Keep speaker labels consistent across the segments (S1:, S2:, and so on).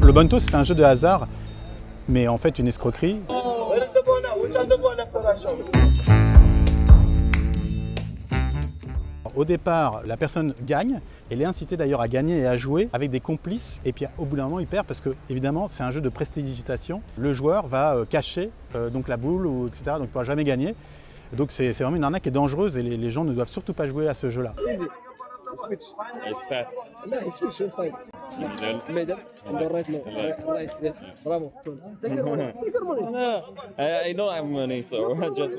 S1: Le Bonto, c'est un jeu de hasard, mais en fait une escroquerie. Au départ, la personne gagne, elle est incitée d'ailleurs à gagner et à jouer avec des complices, et puis au bout d'un moment il perd parce que évidemment c'est un jeu de prestidigitation. Le joueur va cacher donc la boule, etc., donc il ne pourra jamais gagner. Donc c'est vraiment une arnaque qui est dangereuse et les gens ne doivent surtout pas jouer à ce jeu-là.
S2: Switch. It's fast.
S3: No, it's switch on time. Made up and the right now. Right, yes. Bravo. Take your money. Take your money.
S2: No, I don't have money, so just.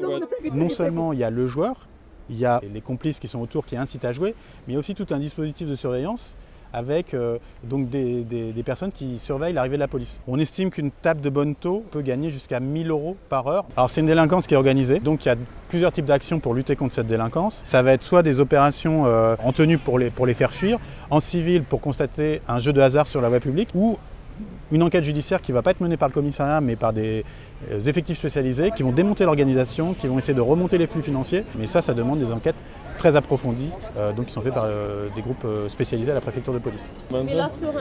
S1: Non seulement il y a le joueur, il y a les complices qui sont autour qui incitent à jouer, mais il y a aussi tout un dispositif de surveillance avec donc des personnes qui surveillent l'arrivée de la police. On estime qu'une table de Bonto peut gagner jusqu'à 1 000 € par heure. Alors c'est une délinquance qui est organisée, donc il y a plusieurs types d'actions pour lutter contre cette délinquance. Ça va être soit des opérations en tenue pour les faire fuir, en civil pour constater un jeu de hasard sur la voie publique, ou une enquête judiciaire qui ne va pas être menée par le commissariat mais par des effectifs spécialisés qui vont démonter l'organisation, qui vont essayer de remonter les flux financiers. Mais ça demande des enquêtes très approfondies, donc qui sont faites par des groupes spécialisés à la préfecture de police.
S4: We lost 200.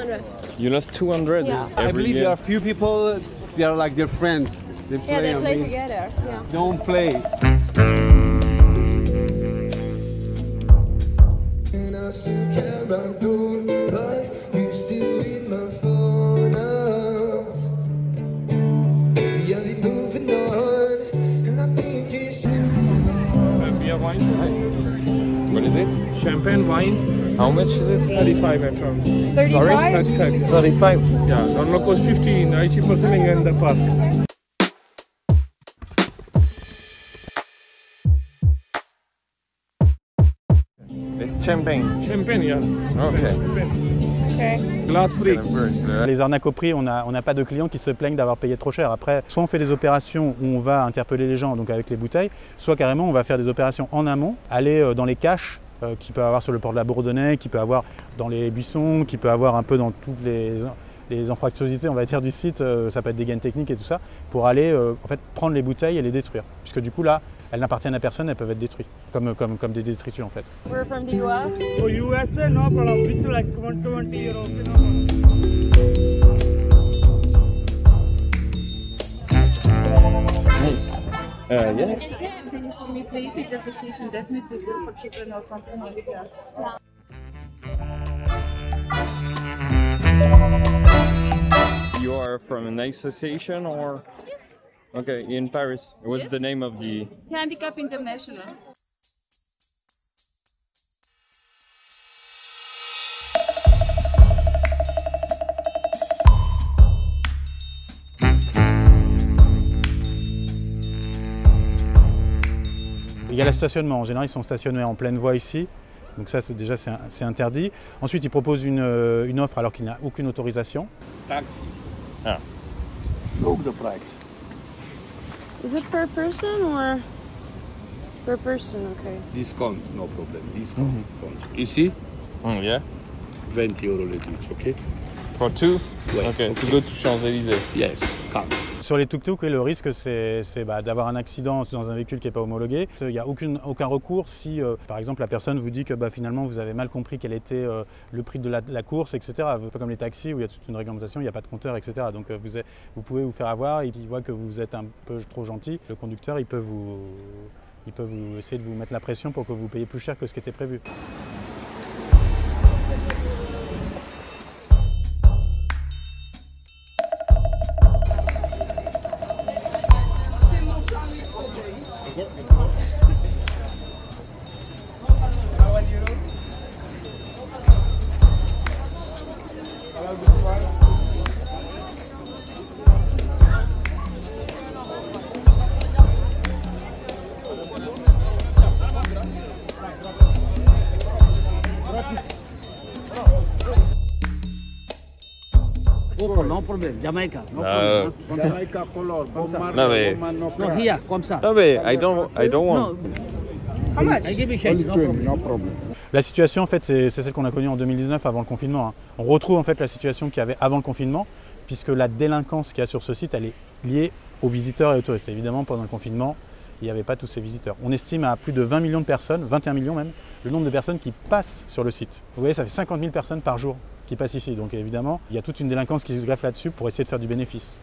S2: You lost 200.
S4: Yeah.
S5: I believe there are few people, they are like their friends. They play,
S4: Yeah, they play
S5: I mean,
S4: together. Yeah.
S5: don't play.
S2: Beer wine. What is it? Champagne wine. How much is it?
S6: 35 at around.
S4: 35?
S6: Sorry? 35. Yeah.
S2: 35.
S6: Yeah, normal cost 15. I cheaper selling in the park.
S2: It's champagne.
S6: Champagne, yeah.
S2: Okay.
S6: Champagne.
S4: Okay.
S6: Glass free.
S1: Les arnaques au prix, on n'a pas de clients qui se plaignent d'avoir payé trop cher. Après, soit on fait des opérations où on va interpeller les gens donc avec les bouteilles, soit carrément on va faire des opérations en amont, aller dans les caches qu'il peut avoir sur le port de la Bourdonnais, qu'il peut avoir dans les buissons, qu'il peut avoir un peu dans toutes les anfractuosités on va dire du site, ça peut être des gaines techniques et tout ça, pour aller en fait prendre les bouteilles et les détruire. Puisque du coup là, elles n'appartiennent à personne, elles peuvent être détruites, comme des détritus en fait.
S4: We're from the US.
S6: Oh, USA, no problem. Which like 120 euro. Okay, no problem.
S2: Nice. Yeah.
S4: Can you call me please? It's association definitely good for children or for handicapts.
S2: You are from an association or?
S4: Yes.
S2: Okay, in Paris. What's
S4: Yes.
S2: the name of the?
S4: Handicap International.
S1: Il y a le stationnement, en général ils sont stationnés en pleine voie ici, donc ça c'est interdit. Ensuite ils proposent une offre alors qu'il n'y a aucune autorisation.
S5: Taxi.
S2: Ah.
S5: Look the price.
S4: Is it per person or per person? Okay.
S5: Discount, no problem. Discount. Ici,
S2: Yeah.
S5: 20 € le each, okay?
S2: For two?
S5: Ouais.
S2: Okay, to go to Champs-Élysées.
S5: Yes, come.
S1: Sur les tuk-tuk, le risque c'est d'avoir un accident dans un véhicule qui n'est pas homologué. Il n'y a aucun recours si par exemple la personne vous dit que finalement vous avez mal compris quel était le prix de la course, etc. Pas comme les taxis où il y a toute une réglementation, il n'y a pas de compteur, etc. Donc vous pouvez vous faire avoir et puis il voit que vous êtes un peu trop gentil. Le conducteur il peut essayer de vous mettre la pression pour que vous payiez plus cher que ce qui était prévu.
S7: Oh, no problem. Jamaica. No
S2: No.
S7: problem.
S5: Jamaica color.
S2: No way.
S7: No, here, comme ça.
S2: No, but I don't want.
S7: No. How much? I give you change. No problem.
S5: No problem.
S1: La situation, en fait, c'est celle qu'on a connue en 2019 avant le confinement. On retrouve en fait la situation qu'il y avait avant le confinement, puisque la délinquance qu'il y a sur ce site, elle est liée aux visiteurs et aux touristes. Évidemment, pendant le confinement, il n'y avait pas tous ces visiteurs. On estime à plus de 20 millions de personnes, 21 millions même, le nombre de personnes qui passent sur le site. Vous voyez, ça fait 50 000 personnes par jour qui passent ici. Donc évidemment, il y a toute une délinquance qui se greffe là-dessus pour essayer de faire du bénéfice.